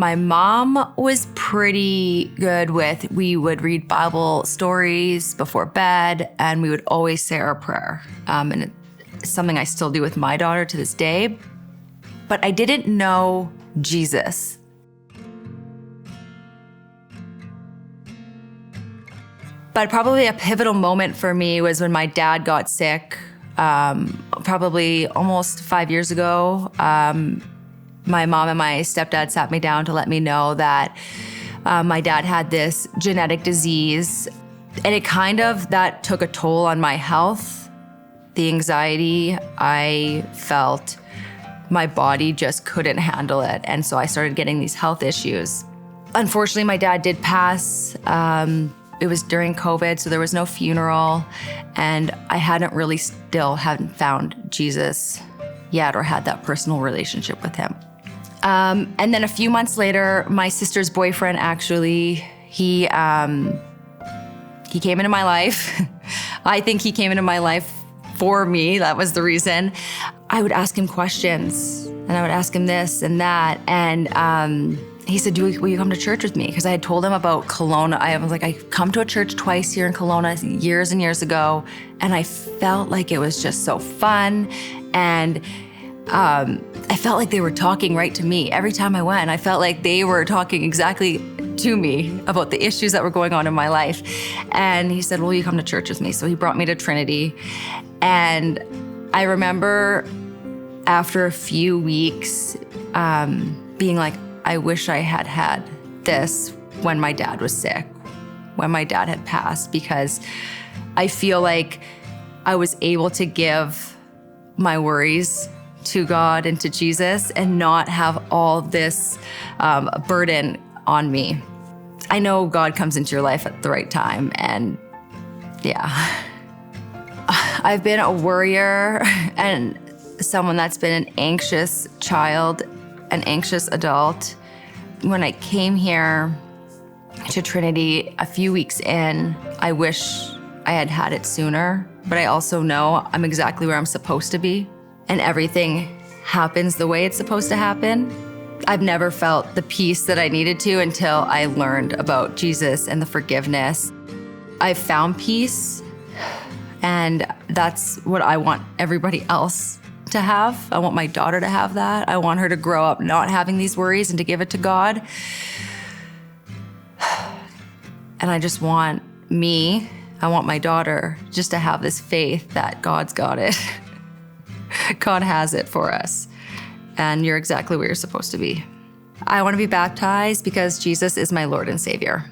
My mom was pretty good with, we would read Bible stories before bed, and we would always say our prayer. And it's something I still do with my daughter to this day. But I didn't know Jesus. But probably a pivotal moment for me was when my dad got sick, probably almost 5 years ago. My mom and my stepdad sat me down to let me know that my dad had this genetic disease, and that took a toll on my health. The anxiety I felt, my body just couldn't handle it, and so I started getting these health issues. Unfortunately, my dad did pass. It was during COVID, so there was no funeral, and I hadn't found Jesus yet or had that personal relationship with him. And then a few months later, my sister's boyfriend he came into my life. I think he came into my life for me. That was the reason. I would ask him questions, and I would ask him this and that, and he said, will you come to church with me? Because I had told him about Kelowna. I was like, I come to a church twice here in Kelowna years and years ago, and I felt like it was just so fun, and I felt like they were talking right to me. Every time I went, I felt like they were talking exactly to me about the issues that were going on in my life. And he said, will you come to church with me? So he brought me to Trinity. And I remember after a few weeks being like, I wish I had had this when my dad was sick, when my dad had passed, because I feel like I was able to give my worries to God and to Jesus and not have all this burden on me. I know God comes into your life at the right time, and yeah. I've been a worrier and someone that's been an anxious child, an anxious adult. When I came here to Trinity a few weeks in, I wish I had had it sooner, but I also know I'm exactly where I'm supposed to be, and everything happens the way it's supposed to happen. I've never felt the peace that I needed to until I learned about Jesus and the forgiveness. I've found peace, and that's what I want everybody else to have. I want my daughter to have that. I want her to grow up not having these worries and to give it to God. And I just want I want my daughter just to have this faith that God's got it. God has it for us. And you're exactly where you're supposed to be. I want to be baptized because Jesus is my Lord and Savior.